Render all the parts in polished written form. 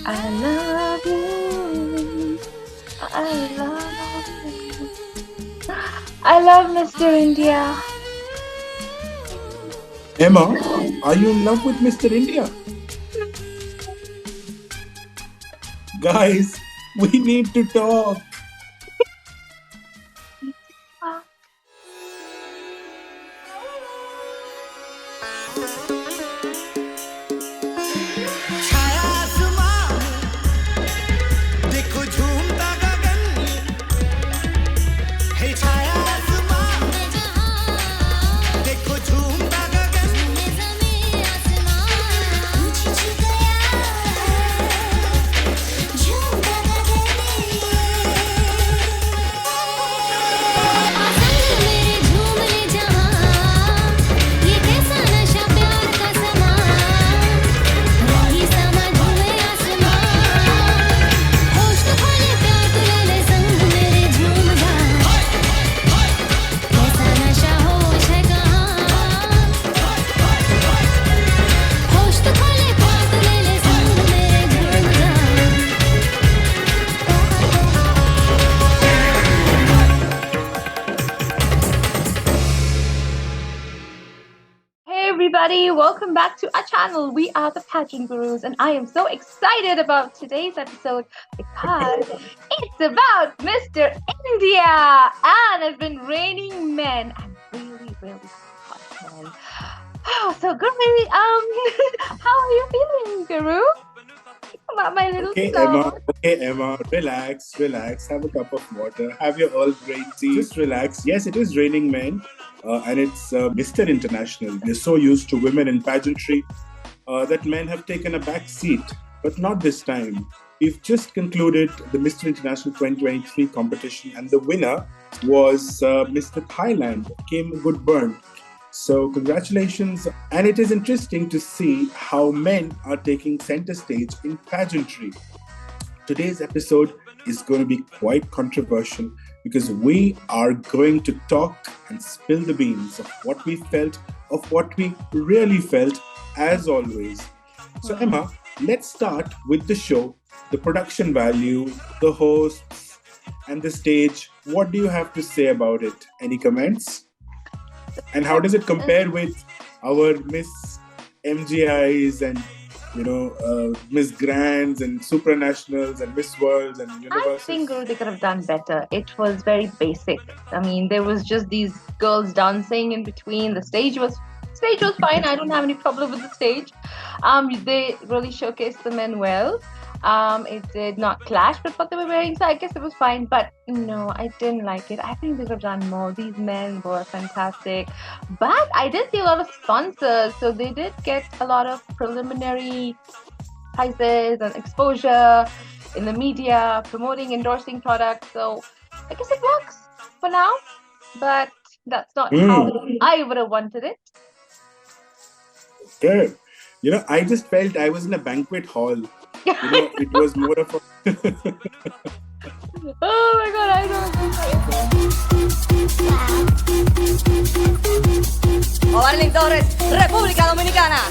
I love you. I love you. I love Mr. India. Emma, are you in love with Mr. India? Guys, we need to talk. Everybody, welcome back to our channel. We are the Pageant Gurus, and I am so excited about today's episode because it's about Mr. India, and it's been raining men and really hot men. Oh, so good, baby. How are you feeling, Guru? About my little song. Okay, Emma, relax. Have a cup of water. Have your Earl Grey tea. Just relax. Yes, it is raining men. And it's Mr. International. We're so used to women in pageantry that men have taken a back seat, but not this time. We've just concluded the Mr. International 2023 competition, and the winner was Mr. Thailand, Kim Goodburn. So congratulations. And it is interesting to see how men are taking center stage in pageantry. Today's episode is going to be quite controversial because we are going to talk and spill the beans of what we felt, of what we really felt, as always. So Emma, let's start with the show, the production value, the hosts, and the stage. What do you have to say about it? Any comments? And how does it compare with our Miss MGIs and Miss Grands and Supranationals and Miss Worlds and Universes? I think they could have done better. It was very basic. I mean, there was just these girls dancing in between. The stage was fine. I don't have any problem with the stage. They really showcased the men well. It did not clash with what they were wearing, so I guess it was fine. But no, I didn't like it. I think they could have done more. These men were fantastic. But I did see a lot of sponsors, so they did get a lot of preliminary prizes and exposure in the media, promoting, endorsing products. So I guess it works for now. But that's not how I would have wanted it. Okay. I just felt I was in a banquet hall. It was more of a... Oh my God, I know. Ovarlin Torres, República Dominicana.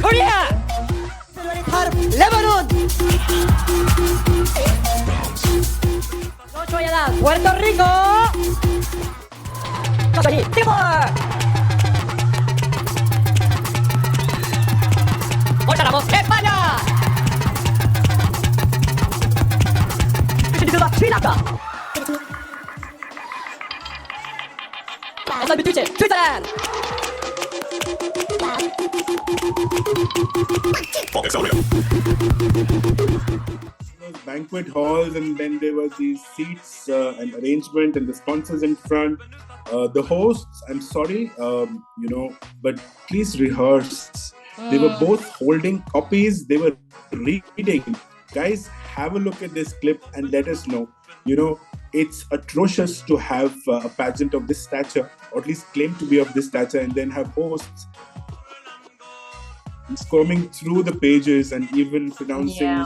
Korea, Lebanon, Puerto Rico, Timor, Guantánamo, España, Sri Lanka, Switzerland. Those banquet halls, and then there were these seats and arrangement and the sponsors in front. The hosts, I'm sorry, but please rehearse. They were both holding copies. They were reading. Guys, have a look at this clip and let us know. It's atrocious to have a pageant of this stature, or at least claim to be of this stature, and then have hosts squirming through the pages and even pronouncing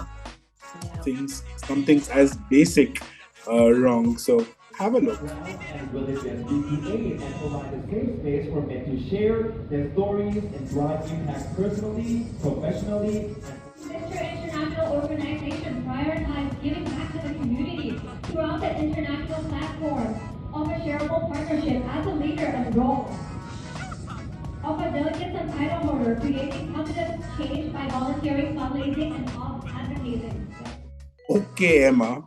some things as basic wrong. So have a look. And will it just be and provide a safe space for men to share their stories and drive impact personally, professionally, Mr. International Organization prioritize giving back to the community throughout the international platform of a shareable partnership as a leader and role of a delegates and title holder, creating positive change by volunteering, fundraising, and advocating. Okay, Emma.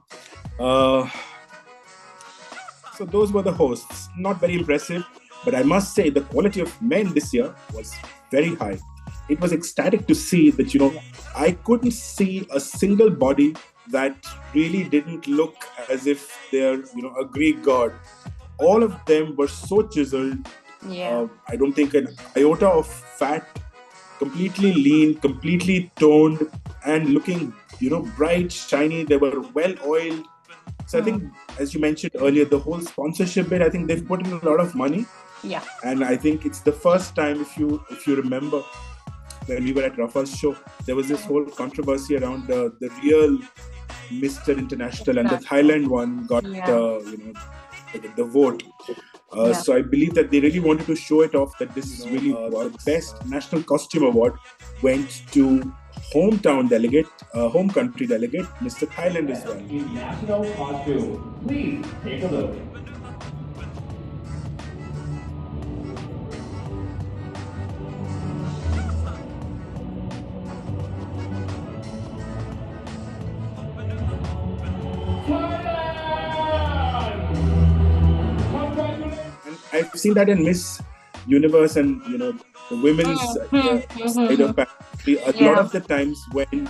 So those were the hosts. Not very impressive, but I must say the quality of men this year was very high. It was ecstatic to see that, I couldn't see a single body that really didn't look as if they're, a Greek god. All of them were so chiseled. Yeah. I don't think an iota of fat, completely lean, completely toned, and looking, bright, shiny. They were well oiled. So I think, as you mentioned earlier, the whole sponsorship bit, I think they've put in a lot of money. Yeah. And I think it's the first time, if you remember, when we were at Rafa's show, there was this whole controversy around the real Mr. International, and the Thailand one got the vote. So I believe that they really wanted to show it off, that this is really the best national costume award went to home country delegate, Mr. Thailand as well. In national costume. Please take a look. And I've seen that in Miss Universe and the women's side of pageantry. A lot of the times when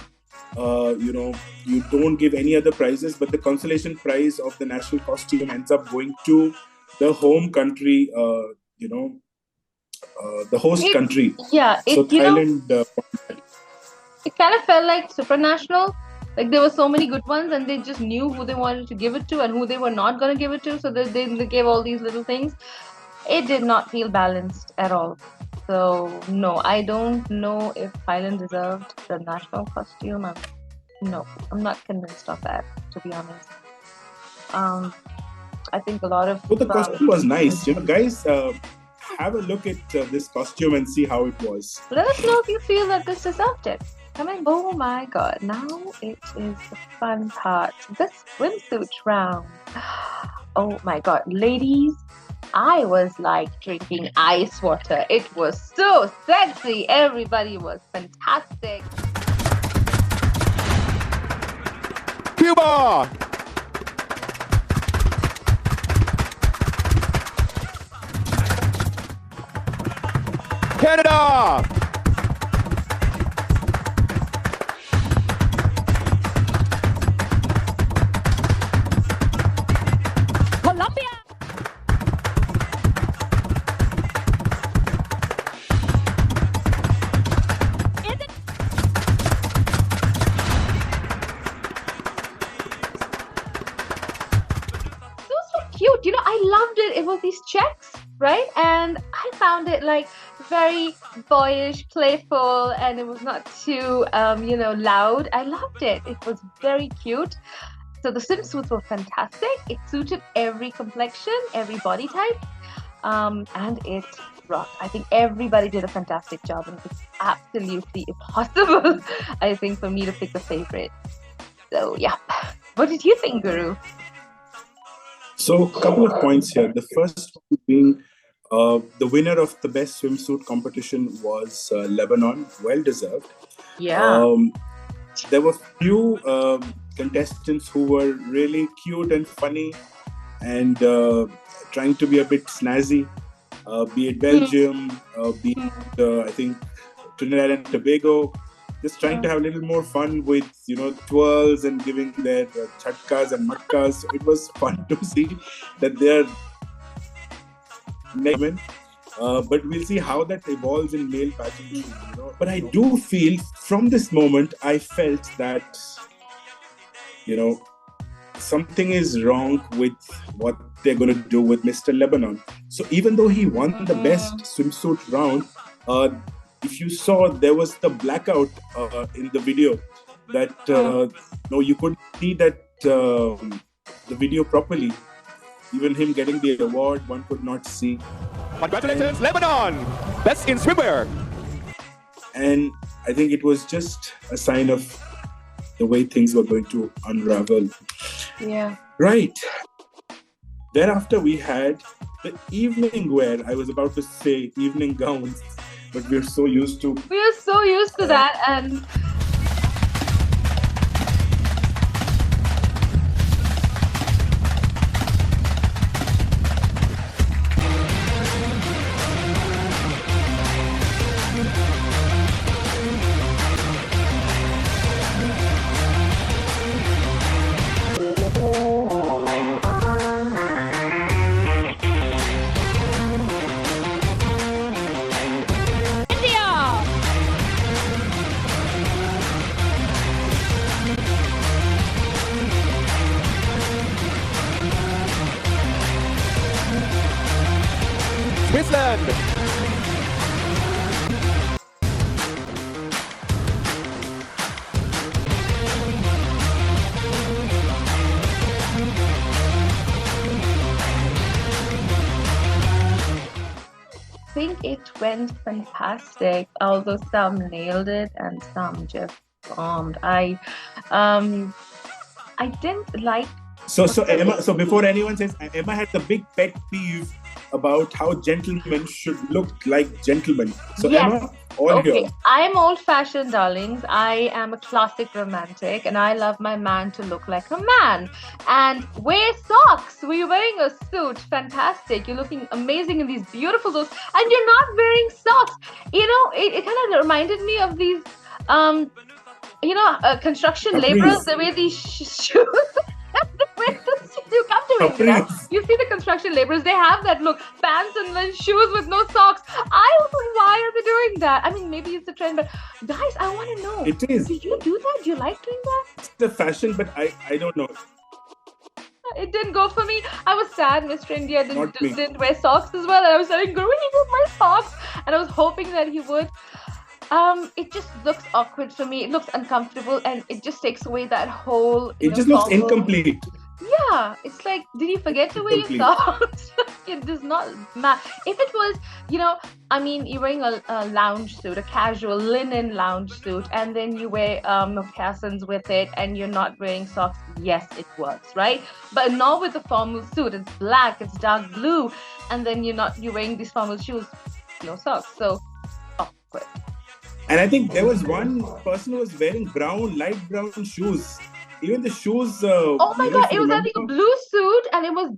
you don't give any other prizes, but the consolation prize of the national costume ends up going to the home country, the host country. Yeah, so Thailand. It kind of felt like supranational. Like there were so many good ones, and they just knew who they wanted to give it to and who they were not going to give it to. So they gave all these little things. It did not feel balanced at all. So no, I don't know if Thailand deserved the national costume. I'm not convinced of that, to be honest. I think a lot of... But the costume was nice. Guys, have a look at this costume and see how it was. Let us know if you feel that this deserved it. Come on. Oh my God. Now it is the fun part. The swimsuit round. Oh my God. Ladies, I was like drinking ice water. It was so sexy. Everybody was fantastic. Cuba! Canada! Colombia! Cute, I loved it. It was these checks, right? And I found it like very boyish, playful, and it was not too, loud. I loved it. It was very cute. So the swimsuits were fantastic. It suited every complexion, every body type, and it rocked. I think everybody did a fantastic job, and it's absolutely impossible, I think, for me to pick a favorite. So yeah, what did you think, Guru? So a couple of points here. The first one being the winner of the best swimsuit competition was Lebanon. Well deserved. Yeah. There were few contestants who were really cute and funny and trying to be a bit snazzy. Be it Belgium, be it I think Trinidad and Tobago. Just trying to have a little more fun with, twirls and giving their chatkas and matkas. So it was fun to see that they're women. But we'll see how that evolves in male pageantry, But I do feel from this moment, I felt that something is wrong with what they're going to do with Mr. Lebanon. So even though he won the best swimsuit round, if you saw, there was the blackout in the video that you couldn't see that the video properly. Even him getting the award, one could not see. Congratulations, Lebanon! Best in swimwear! And I think it was just a sign of the way things were going to unravel. Yeah. Right. Thereafter, we had the evening wear. I was about to say evening gowns, but we're so used to... We're so used to that, and... Switzerland! I think it went fantastic, although some nailed it and some just bombed. I didn't like... So Emma, so before anyone says, Emma had the big pet peeve about how gentlemen should look like gentlemen. So Yes. Emma, all yours. I'm old-fashioned, darlings. I am a classic romantic, and I love my man to look like a man. And wear socks. We're wearing a suit. Fantastic. You're looking amazing in these beautiful clothes, and you're not wearing socks. It kind of reminded me of these, construction laborers. The way these shoes. You come to India, you see the construction laborers, they have that look, pants and then shoes with no socks. I don't know why are they doing that. I mean, maybe it's a trend, but guys, I want to know. It is. Do you do that? Do you like doing that? It's the fashion, but I don't know. It didn't go for me. I was sad Mr. India Not me. didn't wear socks as well. And I was saying, Guru, he got my socks. And I was hoping that he would. It just looks awkward for me. It looks uncomfortable, and it just takes away that whole... It just looks incomplete. Yeah, it's like, did you forget to wear your socks? It does not matter. If it was, you're wearing a lounge suit, a casual linen lounge suit, and then you wear moccasins with it, and you're not wearing socks, yes, it works, right? But not with a formal suit. It's black, it's dark blue, and then you're wearing these formal shoes, no socks. So, awkward. And I think there was one person who was wearing light brown shoes. Even the shoes... oh my God, it was I think a blue suit and it was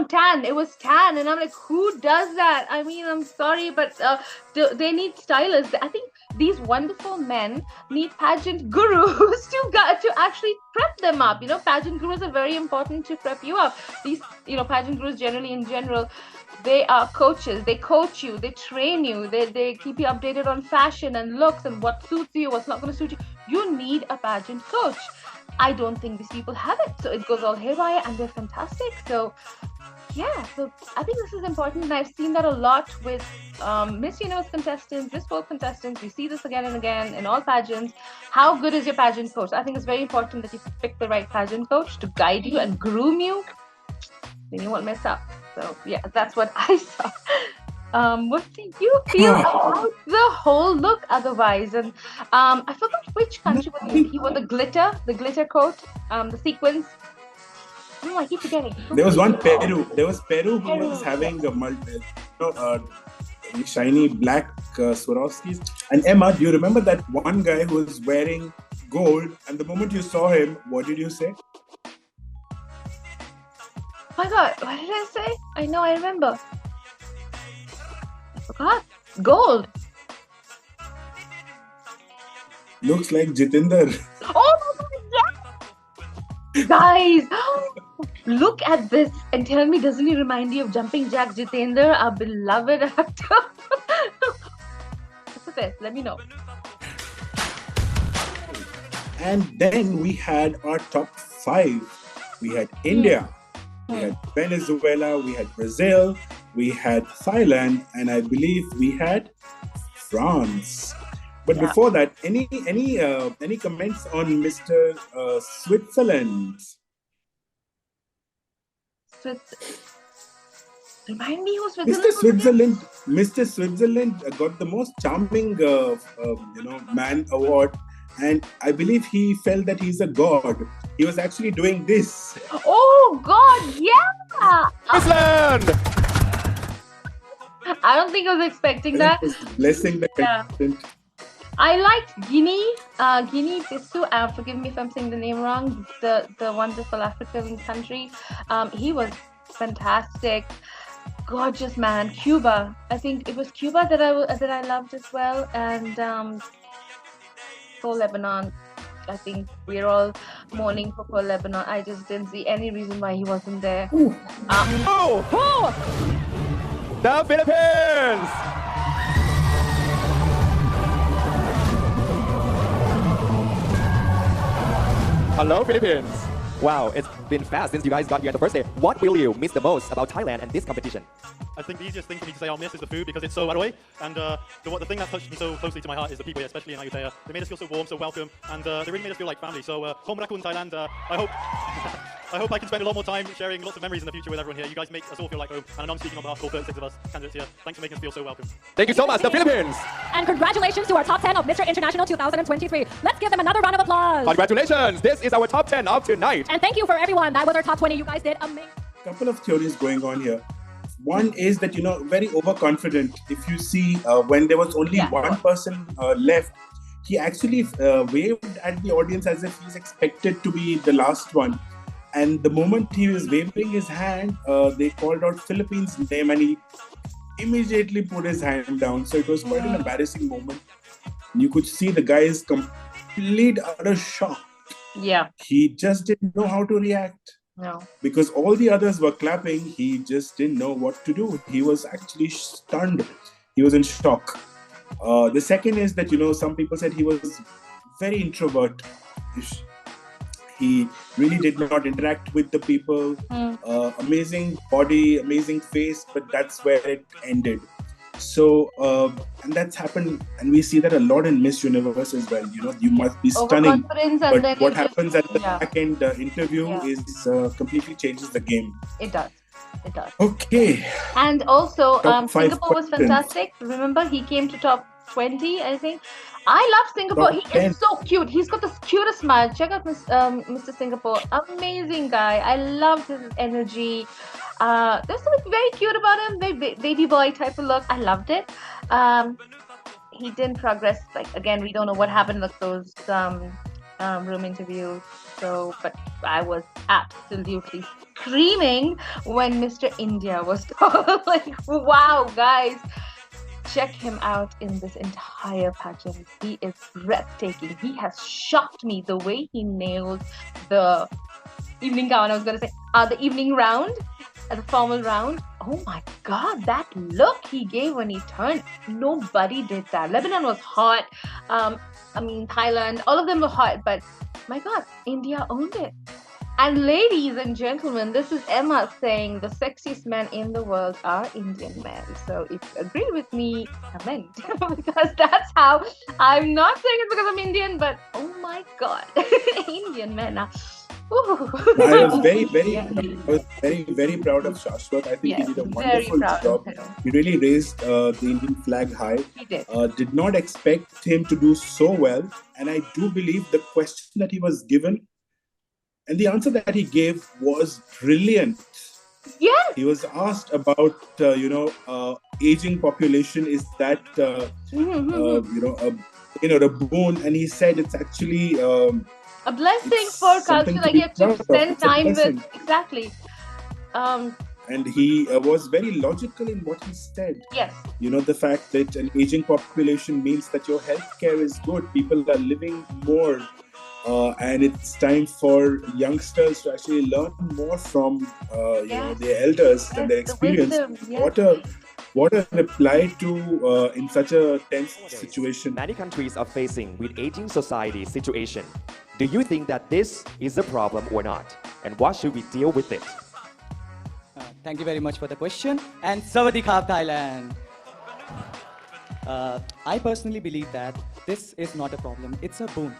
tan. It was tan, and I'm like, who does that? I mean, I'm sorry, but they need stylists. I think these wonderful men need pageant gurus to actually prep them up. Pageant gurus are very important to prep you up. These, pageant gurus in general, they are coaches. They coach you. They train you. They keep you updated on fashion and looks and what suits you, what's not going to suit you. You need a pageant coach. I don't think these people have it. So it goes all haywire, and they're fantastic. So yeah, so I think this is important. And I've seen that a lot with Miss Universe contestants, Miss World contestants. We see this again and again in all pageants. How good is your pageant coach? I think it's very important that you pick the right pageant coach to guide you and groom you. Then you won't mess up. So yeah, that's what I saw. What do you feel about the whole look otherwise? And I forgot which country he wore the glitter coat, the sequins. Oh, I keep forgetting. There was one Peru. There was Peru who was having shiny black Swarovskis. And Emma, do you remember that one guy who was wearing gold? And the moment you saw him, what did you say? Oh my God, what did I say? I remember. Forgot. Gold. Looks like Jitinder. Oh my God, yeah! Guys, look at this and tell me, doesn't he remind you of Jumping Jack Jitendra, our beloved actor? What's this? Let me know. And then we had our top 5. We had India, we had Venezuela, we had Brazil, we had Thailand, and I believe we had France. But before that, any comments on Mr. Switzerland? Remind me who's Mr. Switzerland got the most charming, man award, and I believe he felt that he's a god. He was actually doing this. Oh God, yeah! Iceland! I don't think I was expecting that. Blessing the contestant. I liked Guinea Bissau. Forgive me if I'm saying the name wrong. The wonderful African country. He was fantastic, gorgeous man. Cuba. I think it was Cuba that I loved as well, and for Lebanon. I think we're all mourning for Lebanon. I just didn't see any reason why he wasn't there. The Philippines! Hello, Philippines! Wow, it's been fast since you guys got here on the first day. What will you miss the most about Thailand and this competition? I think the easiest thing for me to say I'll miss is the food because it's so far away. And the thing that touched me so closely to my heart is the people here, especially in Ayutthaya. They made us feel so warm, so welcome, and they really made us feel like family. So, Home Rakun Thailand, I hope I can spend a lot more time sharing lots of memories in the future with everyone here. You guys make us all feel like home, and I know I'm speaking on behalf of all 36 of us candidates here. Thanks for making us feel so welcome. Thank you so much, the Philippines! And congratulations to our top 10 of Mr. International 2023. Let's give them another round of applause. Congratulations! This is our top 10 of tonight. And thank you for everyone. That was our top 20. You guys did amazing. Couple of theories going on here. One is that, very overconfident. If you see, when there was only one person left, he actually waved at the audience as if he's expected to be the last one. And the moment he was waving his hand, they called out Philippines' name and he immediately put his hand down. So it was quite an embarrassing moment. You could see the guy is complete utter shock. Yeah. He just didn't know how to react. No. Because all the others were clapping, he just didn't know what to do. He was actually stunned. He was in shock. The second is that, some people said he was very introvert. He really did not interact with the people. Amazing body, amazing face, but that's where it ended. So, and that's happened, and we see that a lot in Miss Universe as well. You must be stunning, but what happens at the back end interview is completely changes the game. It does. Okay. And also, Singapore was questions. fantastic. Remember, he came to top 20, I think. I love Singapore. He is so cute. He's got the cutest smile. Check out Mr. Singapore. Amazing guy. I loved his energy. There's something very cute about him. Very baby boy type of look. I loved it. He didn't progress. Again, we don't know what happened with those room interviews. So, but I was absolutely screaming when Mr. India was wow, guys. Check him out in this entire pageant. He is breathtaking. He has shocked me the way he nailed the evening gown. I was going to say the evening round, the formal round. Oh my God, that look he gave when he turned. Nobody did that. Lebanon was hot. Thailand, all of them were hot. But my God, India owned it. And ladies and gentlemen, this is Emma saying the sexiest men in the world are Indian men. So if you agree with me, comment. Because that's how, I'm not saying it because I'm Indian, but oh my God, Indian men are. I was very proud of Shashwat. I think he did a wonderful job. He really raised the Indian flag high. He did. Did not expect him to do so well. And I do believe the question that he was given and the answer that he gave was brilliant. Yes. He was asked about, aging population. Is that, a boon? And he said it's actually a blessing for culture. Like you have to spend time with. Exactly. And he was very logical in what he said. Yes. The fact that an aging population means that your healthcare is good. People are living more. And it's time for youngsters to actually learn more from their elders and their experience. What a reply to in such a tense situation. Many countries are facing with aging society situation. Do you think that this is a problem or not? And what should we deal with it? Thank you very much for the question. And Sawadee Krap, Thailand. I personally believe that this is not a problem, it's a boon.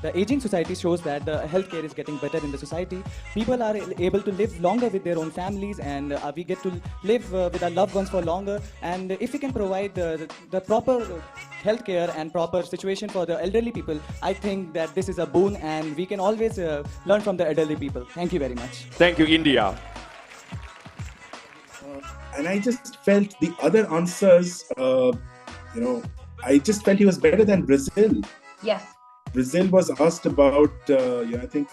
The aging society shows that the healthcare is getting better in the society. People are able to live longer with their own families, and we get to live with our loved ones for longer. And if we can provide the proper healthcare and proper situation for the elderly people, I think that this is a boon, and we can always learn from the elderly people. Thank you very much. Thank you, India. And I just felt the other answers, I just felt he was better than Brazil. Yes. Brazil was asked about, I think,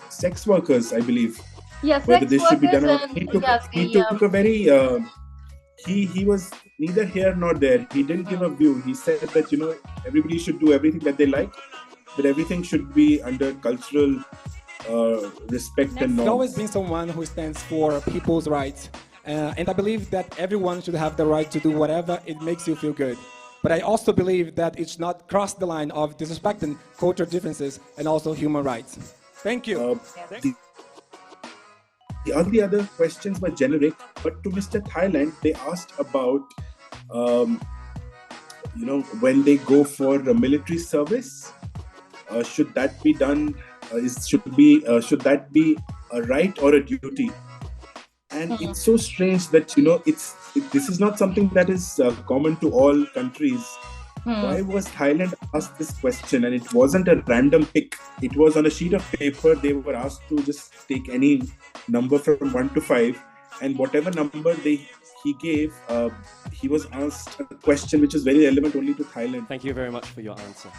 sex workers, I believe. Yes, whether sex this should be done or workers he and took, yes, he took a very, he was neither here nor there. He didn't give a view. He said that, everybody should do everything that they like, but everything should be under cultural respect and norms. He's always been someone who stands for people's rights. And I believe that everyone should have the right to do whatever it makes you feel good. But I also believe that it should not cross the line of disrespecting cultural differences and also human rights. Thank you. All the other questions were generic, but to Mr. Thailand, they asked about, when they go for military service, should that be done? Should that be a right or a duty? And it's so strange that this is not something that is common to all countries. Why was Thailand asked this question? And it wasn't a random pick. It was on a sheet of paper. They were asked to just take any number from 1 to 5, and whatever number he gave, he was asked a question which is very relevant only to Thailand. Thank you very much for your answer.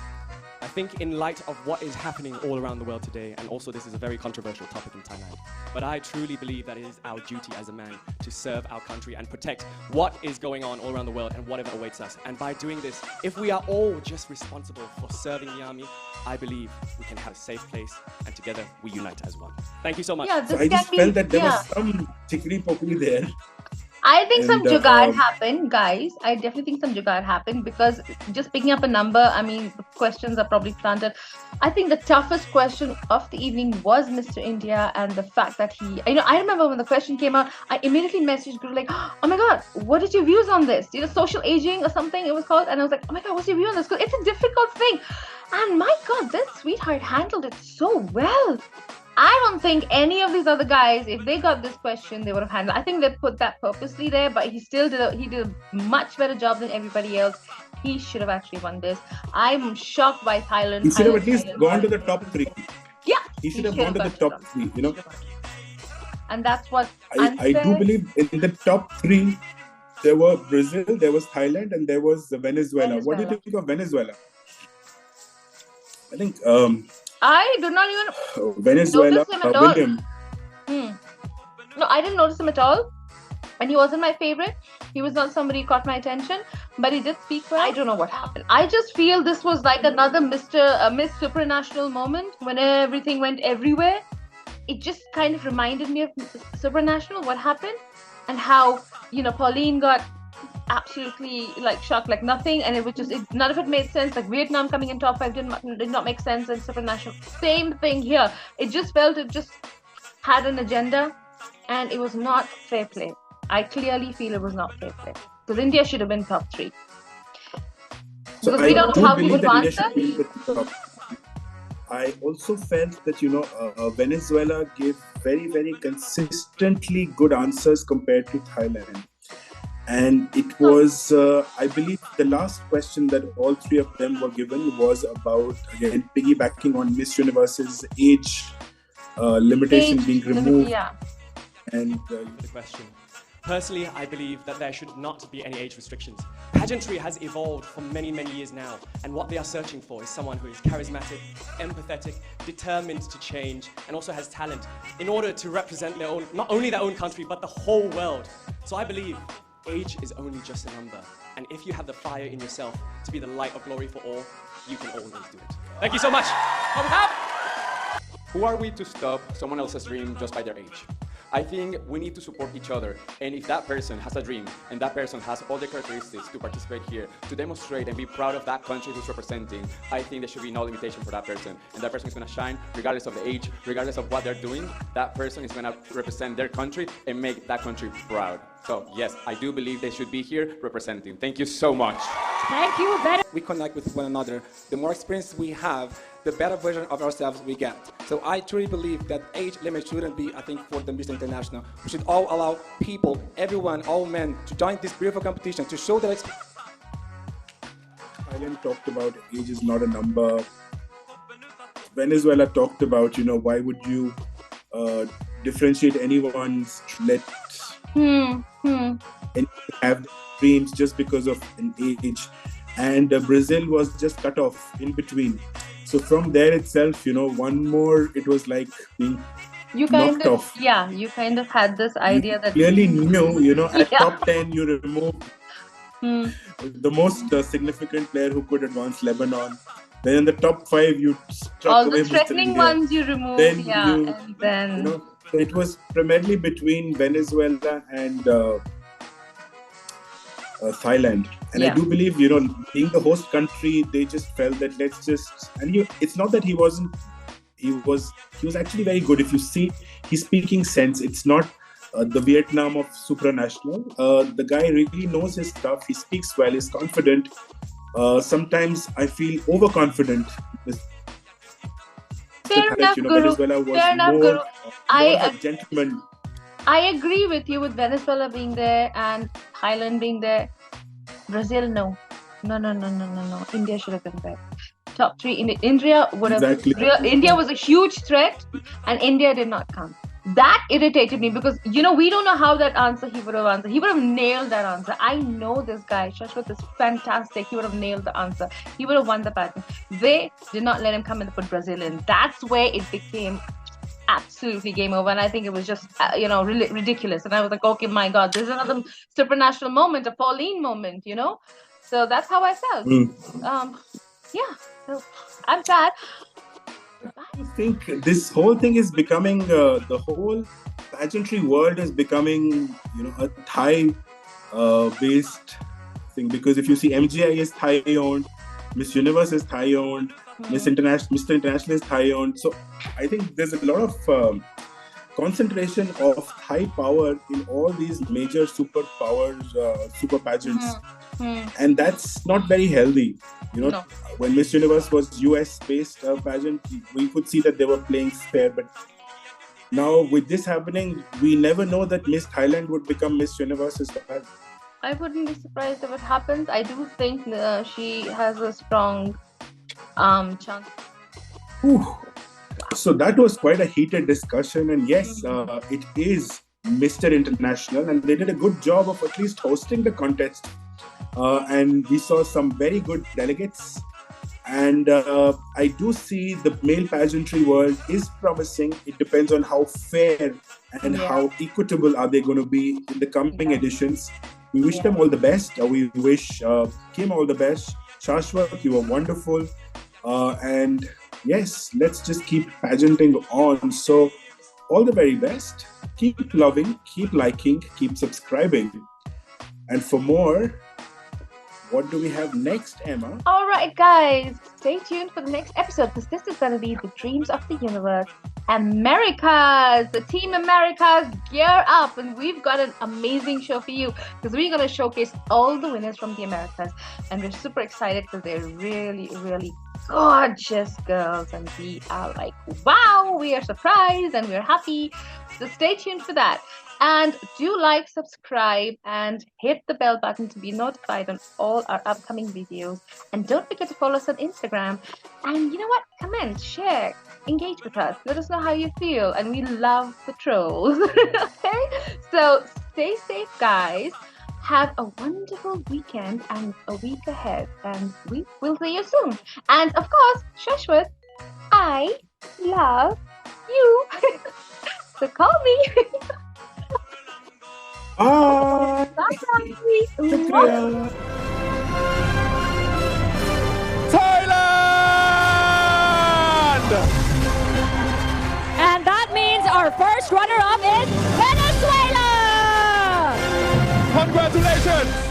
I think in light of what is happening all around the world today, and also this is a very controversial topic in Thailand, but I truly believe that it is our duty as a man to serve our country and protect what is going on all around the world and whatever awaits us. And by doing this, if we are all just responsible for serving the army, I believe we can have a safe place, and together we unite as one. Thank you so much. Yeah, so I just felt that there was some chickadee-pokey there. I think some jugaad happened, guys. I definitely think some jugaad happened, because just picking up a number, the questions are probably planted. I think the toughest question of the evening was Mr. India, and the fact that I remember when the question came out, I immediately messaged Guru like, oh my God, what is your views on this? Social aging or something it was called. And I was like, oh my God, what's your view on this? Because it's a difficult thing. And my God, this sweetheart handled it so well. I don't think any of these other guys, if they got this question, they would have handled it. I think they put that purposely there, but he still did a much better job than everybody else. He should have actually won this. I'm shocked by Thailand. He should have at least gone to the top 3. Yeah. He should have gone to the top 3, And that's what I do believe in the top 3, there were Brazil, there was Thailand, and there was Venezuela. What do you think of Venezuela? I think... I do not even Venezuela, notice him at all. William. No, I didn't notice him at all. And he wasn't my favorite. He was not somebody who caught my attention. But he did speak well. I don't know what happened. I just feel this was like another Miss Supranational moment when everything went everywhere. It just kind of reminded me of Supranational, what happened. And how, Pauline got absolutely shocked like nothing, and it was just none of it made sense. Like Vietnam coming in top 5 did not make sense, and Supranational, same thing here. It just felt it just had an agenda, and it was not fair play. I clearly feel it was not fair play, because India should have been top 3. So because we don't know how we would answer. I also felt that Venezuela gave very, very consistently good answers compared to Thailand. And it was, I believe, the last question that all 3 of them were given was about, again, piggybacking on Miss Universe's age limitation being removed. Yeah. And the question. Personally, I believe that there should not be any age restrictions. Pageantry has evolved for many, many years now, and what they are searching for is someone who is charismatic, empathetic, determined to change, and also has talent in order to represent their own, not only their own country, but the whole world. So I believe age is only just a number, and if you have the fire in yourself to be the light of glory for all, you can always do it. Thank you so much. Who are we to stop someone else's dream just by their age? I think we need to support each other. And if that person has a dream and that person has all the characteristics to participate here, to demonstrate and be proud of that country who's representing, I think there should be no limitation for that person. And that person is going to shine regardless of the age, regardless of what they're doing. That person is going to represent their country and make that country proud. So yes, I do believe they should be here representing. Thank you so much. Thank you very We connect with one another. The more experience we have, the better version of ourselves we get. So I truly believe that age limit shouldn't be a thing for the Miss International. We should all allow people, everyone, all men, to join this beautiful competition to show their experience. Thailand talked about age is not a number. Venezuela talked about, why would you differentiate anyone's let and have dreams just because of an age. And Brazil was just cut off in between. So from there itself, one more, it was like being knocked off. Yeah, you kind of had this idea that clearly knew, at top 10 you removed the most significant player who could advance Lebanon. Then in the top 5 you struck all away the threatening ones you removed. Then and then it was primarily between Venezuela and Thailand. And I do believe, being the host country, they just felt that it's not that he was actually very good. If you see, he's speaking sense. It's not the Vietnam of supranational. The guy really knows his stuff. He speaks well, he's confident. Sometimes I feel overconfident. Fair enough, Guru. Venezuela was Fair enough, more, Guru. a gentleman. I agree with you with Venezuela being there and Thailand being there. Brazil, no. India should have been there. Top 3. India would have. Exactly. India was a huge threat, and India did not come. That irritated me because we don't know how that answer he would have answered. He would have nailed that answer. I know this guy. Shashwat is fantastic. He would have nailed the answer. He would have won the pageant. They did not let him come and put Brazil in. That's where it became absolutely game over, and I think it was just ridiculous. And I was like, okay, my God, this is another supranational moment, a Pauline moment, So that's how I felt. So I'm sad. I think this whole thing is becoming the whole pageantry world is becoming a Thai based thing, because if you see, MGI is Thai owned, Miss Universe is Thai owned, Mr. International is Thai owned. So I think there's a lot of concentration of Thai power in all these major super pageants, and that's not very healthy. No. When Miss Universe was US-based pageant, we could see that they were playing fair, but now with this happening, we never know that Miss Thailand would become Miss Universe as well. I wouldn't be surprised if it happens. I do think she has a strong chance. So that was quite a heated discussion, and yes, it is Mr. International, and they did a good job of at least hosting the contest. And we saw some very good delegates, and I do see the male pageantry world is promising. It depends on how fair and how equitable are they going to be in the coming editions. We wish them all the best. We wish Kim all the best. Shashwat, you were wonderful, and yes, let's just keep pageanting on. So all the very best. Keep loving, keep liking, keep subscribing, and for more, what do we have next, Emma? All right, guys, stay tuned for the next episode, because this is going to be the Dreams of the Universe. Americas, the Team Americas, gear up, and we've got an amazing show for you, because we're going to showcase all the winners from the Americas, and we're super excited because they're really, really gorgeous girls, and we are like, wow, we are surprised and we're happy. So stay tuned for that. And do like, subscribe, and hit the bell button to be notified on all our upcoming videos. And don't forget to follow us on Instagram. And you know what? Comment, share, engage with us. Let us know how you feel. And we love the trolls. Okay? So stay safe, guys. Have a wonderful weekend and a week ahead. And we will see you soon. And of course, Shashwat, I love you. So call me. Bye. Bye. And that means our first runner-up is Congratulations!